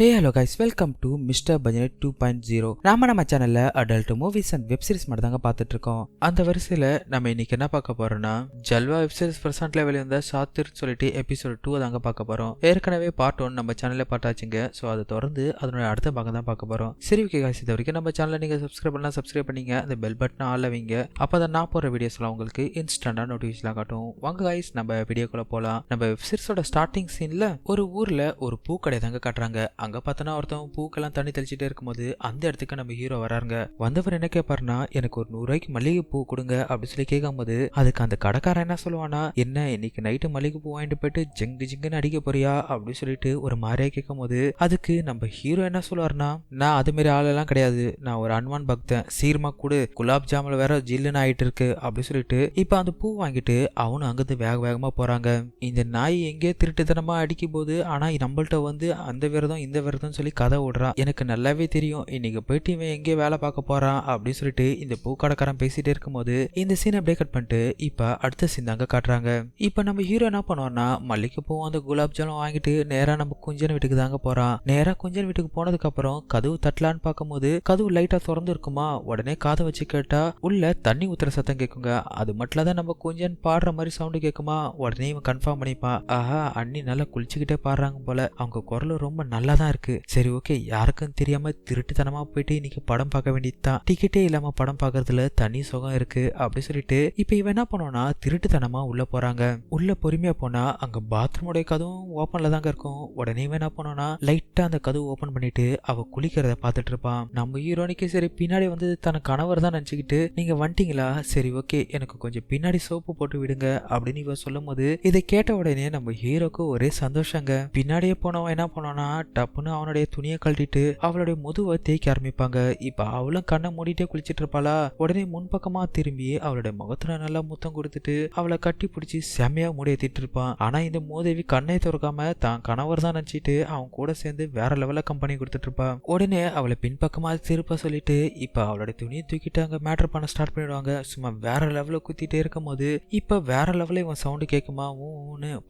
Hey hello guys, welcome to mister budget 2.0. நம்ம சேனல்ல adult movies and web series மட்டும் தாங்க பார்த்துட்டு இருக்கோம். அந்த வரிசையில நம்ம இன்னைக்கு என்ன பார்க்க போறோம்னா, ஜல்வா வெப் சீரிஸ் பிரசன்ட்ல வெளிவந்த சாத்திர் சொல்லிட்டு எபிசோட் 2 தாங்க பார்க்க போறோம். ஏற்கனவே பார்ட் 1 நம்ம சேனல்ல பார்த்தாச்சுங்க. ஸோ அதை தொடர்ந்து அதனுடைய அடுத்த பாகம் தான் பார்க்க போறோம். சரி ஓகே கைஸ், இது வரைக்கும் நம்ம சேனலை நீங்க சப்ஸ்கிரைப் பண்ணலாம், சப்ஸ்கிரைப் பண்ணீங்க, அந்த பெல் பட்டனை ஆல்ல வைங்க. அப்பதான் நான் போற வீடியோஸ்லாம் உங்களுக்கு இன்ஸ்டன்டா நோட்டிஃபிகேஷன் காட்டும். வாங்க கைஸ், நம்ம வீடியோக்குள்ள போலாம். நம்ம வெப் சீரிஸோட ஸ்டார்டிங் சீன்ல ஒரு ஊர்ல ஒரு பூக்கடை தாங்க காட்டுறாங்க. அங்க பார்த்தனா ஒருத்தன் பூக்கெல்லாம் தண்ணி தெளிச்சுட்டே இருக்கும்போது அந்த இடத்துக்கு நம்ம ஹீரோ வராருங்க. வந்தவர் என்ன கேட்பாருன்னா, எனக்கு ஒரு 100 ரூபாய்க்கு மல்லிகை பூ கொடுங்க அப்படின்னு சொல்லி கேட்கும்போது அதுக்கு அந்த கடைக்காரன் என்ன சொல்லுவானா, என்ன இன்னைக்கு நைட்டு மல்லிகை பூ வாங்கிட்டு போயிட்டு ஜிங்கு ஜிங்குன்னு அடிக்க போறியா அப்படின்னு சொல்லிட்டு ஒரு மாதிரியா கேட்கும் போது அதுக்கு நம்ம ஹீரோ என்ன சொல்லுவாருன்னா, நான் அது மாதிரி ஆளெல்லாம் கிடையாது, நான் ஒரு அன்வான் பக்தன், சீர்மா கூட குலாப் ஜாமுல வேற ஜில்லுன்னு ஆயிட்டு இருக்கு அப்படின்னு சொல்லிட்டு இப்ப அந்த பூ வாங்கிட்டு அவனும் அங்கிருந்து வேக வேகமா போறாங்க. இந்த நாய் எங்கேயோ திருட்டுத்தனமா அடிக்கும் போது ஆனா நம்மள்ட்ட வந்து அந்த விரதம் இந்த விரதம் சொல்லி கதை ஓடுறான். எனக்கு நல்லாவே தெரியும் இன்னைக்கு போயிட்டு இவன் எங்கே வேலை பார்க்க போறான் அப்படின்னு சொல்லிட்டு இந்த பூக்கடைக்காரன் பேசிட்டே இருக்கும்போது இந்த சீனை அப்படியே கட் பண்ணிட்டு இப்ப அடுத்த சீன் தாங்க காட்டுறாங்க. இப்ப நம்ம ஹீரோ என்ன பண்ணுவார்னா, மல்லிகை பூ அந்த குலாப் ஜாமுன் வாங்கிட்டு நேரா நம்ம குஞ்சன் வீட்டுக்கு தாங்க போறான். நேரா குஞ்சன் வீட்டுக்கு போனதுக்கு அப்புறம் கதவு தட்டலான்னு பார்க்கும்போது கதவு லைட்டா திறந்து இருக்குமா. உடனே காதை வச்சு கேட்டா உள்ள தண்ணி ஊத்துற சத்தம் கேட்குங்க. அது மட்டும் தான் நம்ம குஞ்சன் பாடுற மாதிரி சவுண்டு கேட்குமா. உடனே இவன் கன்ஃபார்ம் பண்ணிப்பான், ஆஹா அண்ணி நல்லா குளிச்சுக்கிட்டே பாடுறாங்க போல, அவங்க குரல் ரொம்ப நல்லா தான் இருக்கு. சரி ஓகே, யாருக்கும் தெரியாம திருட்டுத்தனமா போயிட்டு இன்னைக்கு படம் பார்க்க வேண்டியதுதான், டிக்கெட்டே இல்லாம படம் பார்க்கறதுல தனி சுகம் இருக்கு அப்படி சொல்லிட்டு இப்ப இவன் என்ன பண்ணுவானா, திருட்டுத்தனமா உள்ள போறாங்க. உள்ள பொறுமையா போனா அங்க பாத்ரூமோட கதவும் ஓப்பன்ல தாங்க இருக்கும். உடனே இவன் என்ன பண்ணுவானா, லைட்டா அந்த கதவு ஓபன் பண்ணிட்டு அவ குளிக்கிறத பாத்துட்டு இருப்பான். நம்ம ஹீரோனிக்கு சரி பின்னாடி வந்து தன கணவர் தான் நினைச்சுக்கிட்டு, நீங்க வந்துட்டீங்களா, சரி ஓகே எனக்கு கொஞ்சம் பின்னாடி சோப்பு போட்டு விடுங்க அப்படின்னு இவன் சொல்லும் போது இதை கேட்ட உடனே நம்ம ஹீரோக்கு ஒரே சந்தோஷங்க. பின்னாடியே போனவன் என்ன பண்ணுவானா, டப்புன்னு அவனுடைய துணியை கழட்டிட்டு அவளுடைய முதுவை தேய்க்க ஆரம்பிப்பாங்க. இப்ப அவளும் கண்ணை மூடிட்டே குளிச்சிட்டு இருப்பாளா. உடனே முன்பக்கமா திரும்பி அவளுடைய முகத்துல நல்லா முத்தம் கொடுத்துட்டு அவளை கட்டி பிடிச்சி செமையா முடியேத்திட்டு இருப்பான். ஆனா இந்த மூதேவி கண்ணை திறக்காம தான் கணவர் தான் நினைச்சிட்டு அவன் கூட சேர்ந்து வேற லெவல்ல கம்பெனி கொடுத்துட்டு இருப்பான். உடனே அவளை பின்பக்கமா திருப்ப சொல்லிட்டு இப்ப அவளுடைய துணியை தூக்கிட்டு அங்க மேட்டர் பண்ண ஸ்டார்ட் பண்ணிடுவாங்க. சும்மா வேற லெவல்ல குத்திட்டே இருக்கும் போது இப்ப வேற லெவல்ல இவன் சவுண்டு கேட்குமா.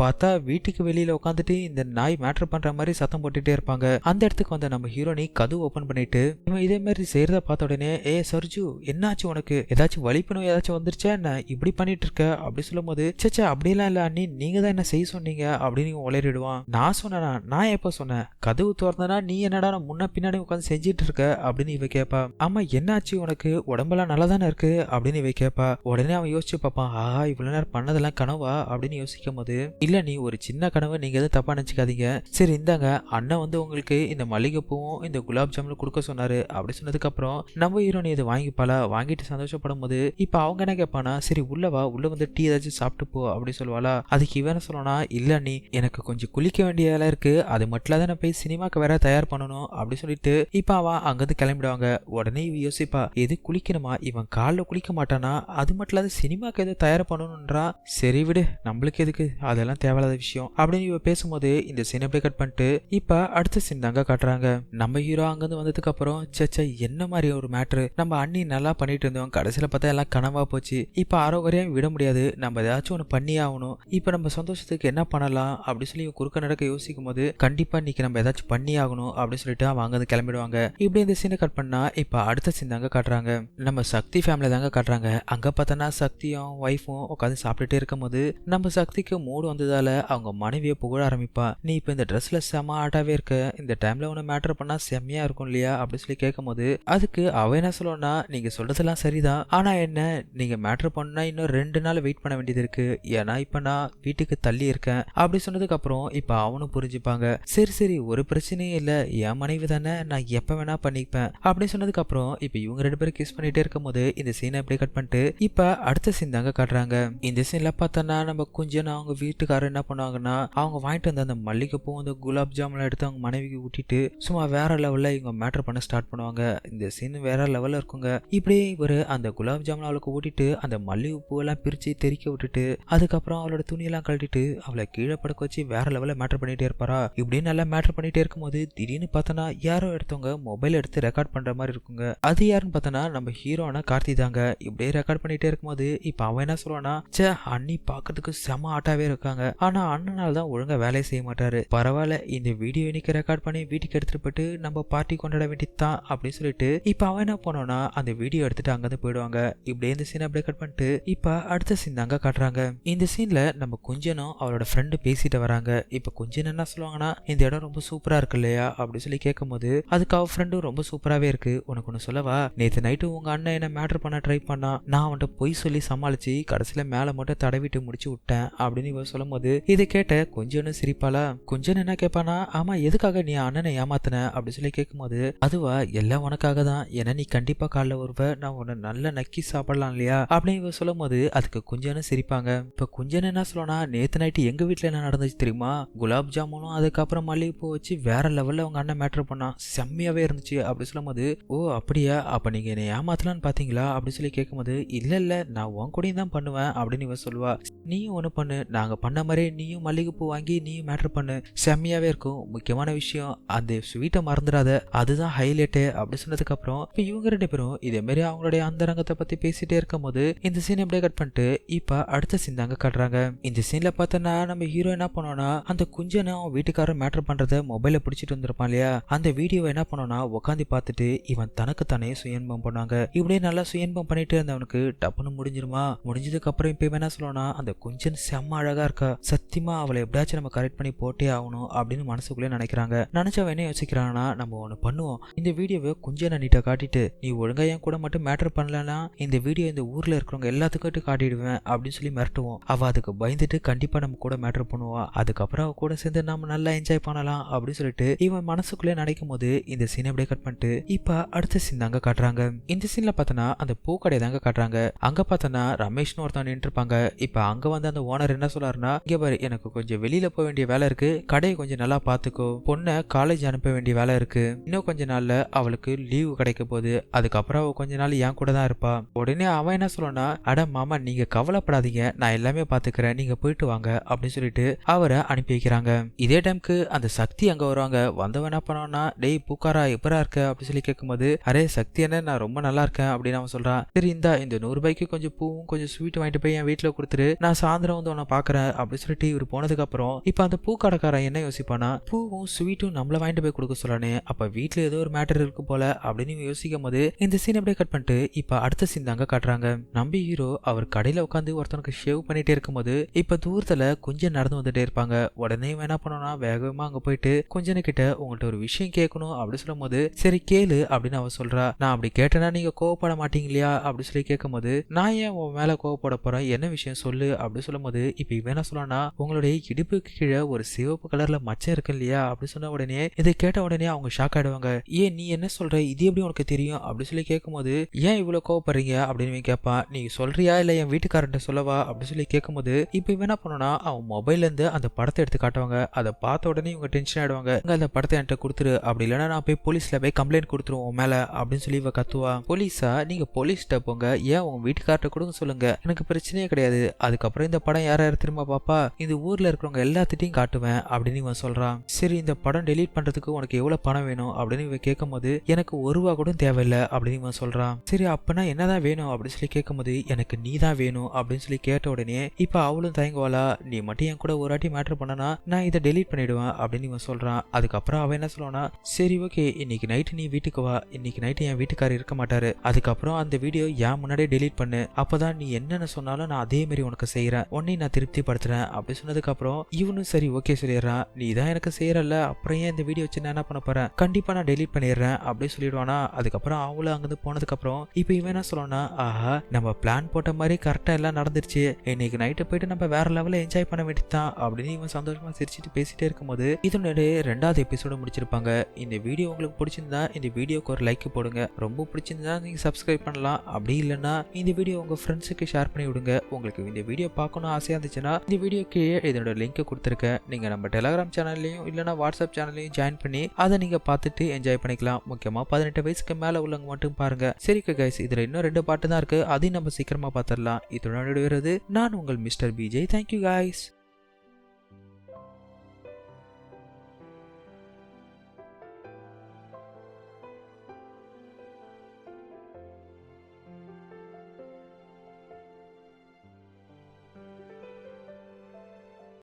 பார்த்தா வீட்டுக்கு வெளியில உட்காந்துட்டு இந்த நாய் மேட்டர் பண்ற மாதிரி சத்தம் போட்டுட்டே இருப்பாங்க. அந்த இடத்துக்கு வந்த நம்ம ஹீரோனி கதவு ஓபன் பண்ணிட்டு இவன் இதே மாதிரி செய்யறத பார்த்த உடனே, ஏ சர்ஜு என்னாச்சு உனக்கு, ஏதாச்சும் வலிப்பு நோய் ஏதாச்சும் வந்துருச்சா என்ன இப்படி பண்ணிட்டு இருக்க அப்படி சொல்லும் போது, சேச்சா அப்படிலாம் இல்ல அண்ணி, நீங்க தான் என்ன செய்ய சொன்னீங்க அப்படின்னு உளறிடுவான். நான் சொன்னா, நான் எப்ப சொன்னேன், கதவு திறந்தனா நீ என்னடா முன்ன பின்னாடி உட்காந்து செஞ்சிட்டு இருக்க அப்படின்னு இவ கேப்பா. ஆமா என்னாச்சு உனக்கு, உடம்பெல்லாம் நல்லா தானே இருக்கு அப்படின்னு இவ கேப்பா. உடனே அவன் யோசிச்சு பார்ப்பான், ஆஹா இவ்வளவு நேரம் பண்ணதெல்லாம் கனவா அப்படின்னு யோசிக்கும் போது, இல்ல நீ ஒரு சின்ன கனவு, நீங்க எதுவும் தப்பா நினைச்சுக்காதீங்க, சரி இந்தாங்க அண்ணன் வந்து உங்களுக்கு இந்த மல்லிகை பூவும் இந்த குலாப் ஜாமுன் கொடுக்க சொன்னாரு அப்படி சொன்னதுக்கு அப்புறம் நம்ம ஹீரோனி இதை வாங்கிப்பாளா. வாங்கிட்டு சந்தோஷப்படும் போது இப்ப அவங்க என்ன கேட்பானா, சரி உள்ளவா, உள்ள வந்து டீ ஏதாச்சும் சாப்பிட்டு போ அப்படி சொல்லுவாளா. அதுக்கு இவன் சொல்லணும்னா, இல்ல நீ எனக்கு கொஞ்சம் குளிக்க வேண்டிய வேலை இருக்கு, அது மட்டும் தான் போய் சினிமாக்கு வேற தயார் பண்ணணும் அப்படி சொல்லிட்டு இப்ப அவன் அங்கிருந்து கிளம்பிடுவாங்க. உடனே இவ யோசிப்பா, எது குளிக்கணுமா, இவன் காலில் குளிக்க மாட்டானா, அது மட்டும் இல்லாத சினிமாக்கு எதோ தயார் பண்ணணும்ன்றா, சரி விடு நம்மளுக்கு எதுக்கு அதெல்லாம் தேவையில்லாத விஷயம் அப்படின்னு இவ பேசும்போது இந்த சீனை அப்படியே கட் பண்ணிட்டு இப்ப அடுத்த சீன் தாங்க காட்டுறாங்க. நம்ம ஹீரோ அங்கிருந்து வந்ததுக்கு அப்புறம், சேச்சா என்ன மாதிரி ஒரு மேட்ரு, நம்ம அண்ணி நல்லா பண்ணிட்டு இருந்தோம், கடைசியில பார்த்தா எல்லாம் கனவா போச்சு, இப்ப ஆரோக்கியம் விட முடியாது, நம்ம ஏதாச்சும் ஒண்ணு பண்ணி ஆகணும், இப்ப நம்ம சந்தோஷத்துக்கு என்ன பண்ணலாம் அப்படி சொல்லி குறுக்க நடக்க யோசிக்கும் போது, கண்டிப்பா இன்னைக்கு நம்ம ஏதாச்சும் பண்ணி ஆகணும் அப்படின்னு சொல்லிட்டு அவங்க அங்கிருந்து கிளம்பிடுவாங்க. இப்படி இந்த சீனை கட் பண்ணா இப்ப அடுத்த சீன் தாங்க காட்டுறாங்க. நம்ம சக்தி ஃபேமிலி தாங்க காட்டுறாங்க. அங்க பார்த்தனா சக்தியும் ஒய்ஃபும் உட்காந்து சாப்பிட்டுட்டே இருக்கும் போது நம்ம சக்திக்கு மூடு வந்ததால அவங்க மனைவியை புகழ ஆரம்பிப்பா. நீ இப்ப இந்த ட்ரெஸ்ல செம ஆட்டாவே இருக்க, இந்த டைம்ல உன மேட்டர் பண்ணா செம்மையா இருக்கும் இல்லையா அப்படி சொல்லி கேட்கும் போது அதுக்கு அவ என்ன சொல்லணும்னா, நீங்க சொல்றதெல்லாம் சரிதான், ஆனா என்ன நீங்க மேட்டர் பண்ணா இன்னும் 2 நாள் வெயிட் பண்ண வேண்டியது இருக்கு, ஏன்னா இப்ப நான் வீட்டுக்கு தள்ளி இருக்கேன் அப்படி சொன்னதுக்கு அப்புறம் இப்ப அவனும் புரிஞ்சுப்பாங்க. சரி சரி ஒரு பிரச்சனையும் இல்ல, என் மனைவி தானே, நான் எப்ப வேணா பண்ணிப்பேன் அப்படி சொன்னதுக்கு அப்புறம் இப்ப இவங்க 2 பேரும் கிஸ் பண்ணிட்டே இருக்கும் போது இந்த சீனை அப்படியே கட் பண்ணிட்டு இப்ப அடுத்த சீன் தாங்க காட்டுறாங்க. இந்த சீன்ல பார்த்தோன்னா நம்ம கொஞ்சம் அவங்க வீட்டுக்காரர் என்ன பண்ணுவாங்கன்னா, அவங்க வாங்கிட்டு வந்த அந்த மல்லிகை பூ அந்த குலாப் ஜாமுன் எடுத்து அவங்க மனைவிக்கு ஊட்டிட்டு சும்மா வேற லெவல்ல இவங்க மேட்டர் பண்ண ஸ்டார்ட் பண்ணுவாங்க. இந்த சீன் வேற லெவல்ல இருக்குங்க. இப்படியே இவரு அந்த குலாப் ஜாமுன் அவளுக்கு ஊட்டிட்டு அந்த மல்லிகை பூவெல்லாம் பிரிச்சு தெறிக்க விட்டுட்டு அதுக்கப்புறம் அவளோட துணியெல்லாம் கழட்டிட்டு அவளை கீழே படுக்க வச்சு வேற லெவல்ல மேட்டர் பண்ணிட்டே இருப்பாரா. இப்படியே நல்லா மேட்டர் பண்ணிட்டே இருக்கும்போது திடீர்னு பார்த்தோன்னா யாரோ எடுத்தவங்க மொபைல் எடுத்து ரெக்கார்ட் பண்ற மாதிரி இருக்குங்க. அது யாருன்னு பார்த்தோன்னா நம்ம ஹீரோனா கார்த்தி தாங்க. இப்படியே ரெக்கார்ட் பண்ணிட்டே இருக்கும்போது இப்ப அவன் என்ன சொல்லுவானா, சே அண்ணி பாக்கிறதுக்கு செம ஆட்டாவே இருக்காங்க, ஆனா அண்ணனால தான் ஒழுங்கா வேலையை செய்ய மாட்டாரு, பரவாயில்ல இந்த வீடியோ இன்னைக்கு ரெக்கார்ட் பண்ணி வீட்டுக்கு எடுத்துட்டு போயிட்டு நம்ம பார்ட்டி கொண்டாட வேண்டியதுதான் அப்படின்னு சொல்லிட்டு இப்ப அவன் என்ன பண்ணோம்னா அந்த வீடியோ எடுத்துட்டு அங்கிருந்து போயிடுவாங்க. இப்படியே இந்த சீனை அப்படியே கட் பண்ணிட்டு இப்ப அடுத்த சீன் தாங்க காட்டுறாங்க. இந்த சீன்ல நம்ம குஞ்சனும் அவரோட ஃப்ரெண்டு பேசிட்டு வராங்க. இப்ப குஞ்சன் என்ன சொல்லுவாங்கன்னா இந்த இடம் ரொம்ப சூப்பரா இருக்கு இல்லையா அப்படின்னு சொல்லி கேட்கும்போது அதுக்கு அவ ஃப்ரெண்டும் ரொம்ப சூப்பராவே இருக்கு, உனக்கு ஒண்ணு சொல்லவா, நேத்து நைட்டு உங்க அண்ணன் என்ன மேட்டர் பண்ண ட்ரை பண்ணா, நான் அவன்கிட்ட பொய் சொல்லி சமாளிச்சு கடைசியில மேல மட்டும் தடவிட்டு முடிச்சு விட்டேன் அப்படின்னு இவ சொல்லும் போது இதை கேட்ட கொஞ்சம் சிரிப்பாளா. கொஞ்சம் என்ன கேட்பானா, ஆமா எதுக்காக நீ அண்ணனை ஏமாத்தின அப்படின்னு சொல்லி கேட்கும்போது அதுவா எல்லாம் உனக்காக தான், ஏன்னா நீ கண்டிப்பா காலைல வருவ, நான் உன்னை நல்லா நக்கி சாப்பிடலாம் இல்லையா அப்படின்னு இவ சொல்லும் போது அதுக்கு கொஞ்சம் சிரிப்பாங்க. இப்ப கொஞ்சம் என்ன சொல்லனா, நேத்து நைட்டு எங்க வீட்டுல என்ன நடந்துச்சு தெரியுமா, குலாப் ஜாமுனும் அதுக்கப்புறம் மல்லிகைப்பூ வச்சு வேற லெவல்ல உங்க அண்ணன் மேட்டர் பண்ணா, செம்மையாவே இருந்துச்சு அப்படி சொல்லும் போது ஓ அப்படியா, அப்ப நீங்க என்னை ஏமாத்தலான்னு பாத்தீங்களா அப்படின்னு சொல்லி கேட்கும்போது இல்ல நான் உன் கூடயும் தான் பண்ணுவேன் அப்படின்னு இவ சொல்லுவா. நீயும் ஒண்ணு பண்ணு, நாங்க பண்ண மாதிரி நீயும் மல்லிகைப்பூ வாங்கி நீயும் மேட்டர் பண்ணு, செம்மையாவே இருக்கும், முக்கியமான விஷயம் அந்த ஸ்வீட்டை மறந்துடாத, அதுதான் ஹைலைட்டு அப்படி சொன்னதுக்கு அப்புறம் இப்ப இவங்க 2 பேரும் இதே மாதிரி அவங்களுடைய அந்தரங்கத்தை பத்தி பேசிட்டே இருக்கும் போது இந்த சீன் அப்படியே கட் பண்ணிட்டு இப்ப அடுத்த சீன் தாங்க காட்டுறாங்க. இந்த சீன்ல பார்த்தோன்னா நம்ம ஹீரோ என்ன பண்ணோம்னா அந்த குஞ்சனை அவன் வீட்டுக்காரர் மேட்டர் பண்றத மொபைல பிடிச்சிட்டு வந்திருப்பான் இல்லையா, அந்த வீடியோவை என்ன பண்ணோம்னா உட்காந்து பார்த்துட்டு இவன் தனக்கு தானே சுயன்பம் பண்ணாங்க. இப்படியே நல்லா சுயன்பம் பண்ணிட்டு இருந்தவனுக்கு டப்புன்னு முடிஞ்சிருமா, முடிஞ்சதுக்கு அப்புறம் இப்ப என்ன சொல்லணும்னா அந்த குஞ்சன் செம்ம அழகா இருக்கா, சத்தியமா அவளை எப்படியாச்சும் நம்ம கரெக்ட் பண்ணி போட்டே ஆகணும் அப்படின்னு மனசுக்குள்ளே நினைக்கிறாங்க. நினைச்சவன் என்ன யோசிக்கிறான்னா நம்ம ஒண்ணு பண்ணுவோம், இந்த வீடியோவை குஞ்சனை நீட்டா காட்டிட்டு நீ ஒழுங்கா என் கூட மட்டும் மேட்டர் பண்ணலன்னா இந்த வீடியோ இந்த ஊர்ல இருக்கிறவங்க எல்லாத்துக்கிட்டும் காட்டிடுவேன் அப்படின்னு சொல்லி மிரட்டுவோம். அவ அதுக்கு பயந்துட்டு கண்டிப்பா நம்ம கூட மேட்டர் பண்ணுவா, அதுக்கப்புறம் அவ கூட சேர்ந்து நம்ம நல்லா என்ஜாய் பண்ணலாம் அப்படின்னு சொல்லிட்டு இவன் மனசுக்குள்ளே நினைக்கும் போது இந்த சீன் அப்படியே கட் பண்ணிட்டு இப்ப அடுத்த சீன் தாங்க காட்டுறாங்க. இந்த சீன்ல பார்த்தோன்னா அந்த பூக்கடையை தாங்க காட்டுறாங்க. அங்க பார்த்தோன்னா ரமேஷ்னு ஒருத்தன் நின்று இருப்பாங்க. இப்ப அங்க வந்து அந்த ஓனர் என்ன சொல்றாருன்னா, இங்க பாரு எனக்கு கொஞ்சம் வெளியில போக வேண்டிய வேலை இருக்கு, கடையை கொஞ்சம் நல்லா பாத்துக்கோ, பொண்ணை காலேஜ் அனுப்ப வேண்டிய வேலை இருக்கு, இன்னும் கொஞ்ச நாள்ல அவளுக்கு லீவு கிடைக்க போகுது, அதுக்கப்புறம் அவ கொஞ்ச நாள் என் கூட தான் இருப்பா. உடனே அவன் என்ன சொல்லனா, அட மாமா நீங்க கவலைப்படாதீங்க, நான் எல்லாமே பாத்துக்கிறேன், நீங்க போயிட்டு வாங்க அப்படின்னு சொல்லிட்டு அவரை அனுப்பி வைக்கிறாங்க. இதே டைம்க்கு அந்த சக்தி அங்க வருவாங்க. வந்தவன் என்ன பண்ணான்னா, டேய் பூக்காரா எப்பரா இருக்க அப்படின்னு சொல்லி கேட்கும்போது அரே சக்தி என்ன நான் ரொம்ப நல்லா இருக்கேன் அப்படின்னு அவன் சொல்றான். சரி இந்த 100 ரூபாய்க்கு கொஞ்சம் பூவும் கொஞ்சம் ஸ்வீட் வாங்கிட்டு போய் என் வீட்டுல கொடுத்துரு, நான் சாயந்தரம் வந்து உன்னை பாக்குறேன் அப்படின்னு சொல்லிட்டு இவர் போனதுக்கு அப்புறம் இப்ப அந்த பூக்கடைக்காரன் என்ன யோசிப்பானா, பூவும் ஸ்வீட்டும் நம்மள வாங்கிட்டு போய் கொடுக்க சொல்லானே, அப்ப வீட்டுல ஏதோ ஒரு மேட்டர் இருக்கு போல அப்படின்னு யோசிக்கும் போது இந்த சீன் அப்படியே கட் பண்ணிட்டு இப்ப அடுத்த சீன் தாங்க காட்டுறாங்க. நம்பி ஹீரோ அவர் கடையில உட்காந்து ஒருத்தனுக்கு ஷேவ் பண்ணிட்டே இருக்கும்போது இப்ப தூரத்துல கொஞ்சம் நடந்து வந்துட்டே இருப்பாங்க. உடனே என்ன பண்ணோம்னா வேகமா அங்க போயிட்டு கொஞ்சன கிட்ட உங்கள்ட்ட ஒரு விஷயம் கேட்கணும் அப்படின்னு சொல்லும் போது சரி கேளு அப்படின்னு அவ சொல்றா. நான் அப்படி கேட்டேன்னா நீங்க கோவப்பட மாட்டீங்க இல்லையா அப்படி சொல்லி கேட்கும் போது நான் ஏன் உன் மேல கோவப்பட போறேன், என்ன விஷயம் சொல்லு அப்படின்னு சொல்லும் போது இப்ப இவன் என்ன சொல்லனா, உங்களுடைய இடுப்புக்கு கீழே ஒரு சிவப்பு கலர்ல மச்சம் இருக்கு இல்லையா அப்படி சொன்ன உடனே இதை கேட்ட உடனே அவங்க ஷாக் ஆயிடுவாங்க. ஏன் நீ என்ன சொல்ற, இது எப்படி உனக்கு தெரியும் அப்படி சொல்லி கேட்கும்போது ஏன் இவ்வளவு கோவப்படுறீங்க அப்படின்னு கேட்பான். நீ சொல்றியா இல்ல என் வீட்டுக்காரன்ட்ட சொல்லவா அப்படி சொல்லி கேட்கும்போது இப்ப இவன் என்ன பண்ணனா அவன் மொபைல்ல இருந்து அந்த படத்தை எடுத்து காட்டுவாங்க. அதை பார்த்த உடனே இவங்க டென்ஷன் ஆயிடுவாங்க. அந்த படத்தை என்கிட்ட கொடுத்துரு, அப்படி இல்லைன்னா நான் போய் போலீஸ்ல போய் கம்ப்ளைண்ட் கொடுத்துருவோம் மேல அப்படின்னு சொல்லி இவ கத்துவா. போலீஸா, நீங்க போலீஸ்கிட்ட போங்க, ஏன் உங்க வீட்டுக்கார்ட்ட கொடுங்க சொல்லுங்க, எனக்கு பிரச்சனையே கிடையாது, அதுக்கப்புறம் இந்த படம் யார் யார் திரும்ப பாப்பா, இந்த ஊர்ல இருக்கிறவங்க எல்லாத்திட்டையும் காட்டுவேன் அப்படின்னு இவன் சொல்றான். சரி இந்த படம் டெலீட் பண்றதுக்கு உனக்கு எவ்வளவு பணம் வேணும் அப்படின்னு இவன் கேட்கும் போது எனக்கு ₹1 கூட தேவையில்லை அப்படின்னு இவன் சொல்றான். சரி அப்பனா என்னதான் வேணும் அப்படின்னு சொல்லி கேட்கும்போது எனக்கு நீ தான் வேணும் அப்படின்னு சொல்லி கேட்ட உடனே இப்ப அவளும் தயங்குவாளா, நீ மட்டும் என் கூட ஒரு வாட்டி மேட்டர் பண்ணனா நான் இதை டெலீட் பண்ணிடுவேன் அப்படின்னு இவன் சொல்றான். அதுக்கப்புறம் அவன் என்ன சொல்லுவானா, சரி ஓகே இன்னைக்கு நைட்டு நீ வீட்டுக்கு வா, இன்னைக்கு நைட்டு என் வீட்டுக்காரர் இருக்க மாட்டாரு, அதுக்கப்புறம் அந்த வீடியோ என் முன்னாடியே டெலீட் பண்ணு, அப்பதான் நீ என்னென்ன சொன்னாலும் நான் அதே மாதிரி உனக்கு செய்யறேன், உன்னை நான் திருப்திப்படுத்துறேன் அப்படி சொன்னதுக்கு அப்புறம் இவனும் சரி ஓகே சொல்லிடுறான். நீ தான் எனக்கு செய்யறல, அப்புறம் ஏன் இந்த வீடியோ வச்சு நான் என்ன பண்ண போறேன், கண்டிப்பா நான் டெலீட் பண்ணிடுறேன் அப்படின்னு சொல்லிடுவானா. அதுக்கப்புறம் அவளும் அங்கிருந்து போனதுக்கு அப்புறம் இப்ப இவன் என்ன சொல்லுவானா, ஆஹா நம்ம பிளான் போட்ட மாதிரி கரெக்டா எல்லாம் நடந்துருச்சு, இன்னைக்கு நைட்டு போயிட்டு நம்ம வேற லெவல்ல என்ஜாய் பண்ண வேண்டியதுதான் அப்படின்னு இவன் சந்தோஷமா சிரிச்சுட்டு பேசிட்டே இருக்கும்போது இதனுடைய 2வது எபிசோட முடிச்சிருப்பாங்க. இந்த வீடியோ உங்களுக்கு பிடிச்சிருந்தா இந்த வீடியோக்கு ஒரு லைக் போடுங்க, ரொம்ப பிடிச்சிருந்தா நீங்க சப்ஸ்கிரைப் பண்ணலாம், அப்படி இல்லைன்னா இந்த வீடியோ உங்க ஃப்ரெண்ட்ஸுக்கு ஷேர் பண்ணி விடுங்க. உங்களுக்கு இந்த வீடியோ பார்க்கணும் ஆசையா இருந்துச்சுன்னா இந்த வீடியோ கீழே இதனோட லிங்க் கொடுத்துருக்கேன், நீங்க நம்ம டெலிகிராம் சேனல்லையும் இல்லைன்னா வாட்ஸ்அப் சேனல்லையும் ஜாயின் பண்ணி அதை நீங்க பார்த்துட்டு என்ஜாய் பண்ணிக்கலாம். முக்கியமா 18 வயசுக்கு மேல உள்ளவங்க மட்டும் பாருங்க. சரி கைஸ், இதுல இன்னும் 2 பாட்டு தான் இருக்கு, அதையும் நம்ம சீக்கிரமா பார்த்துடலாம். இதோட நான் உங்கள் மிஸ்டர் பிஜே. Thank you guys.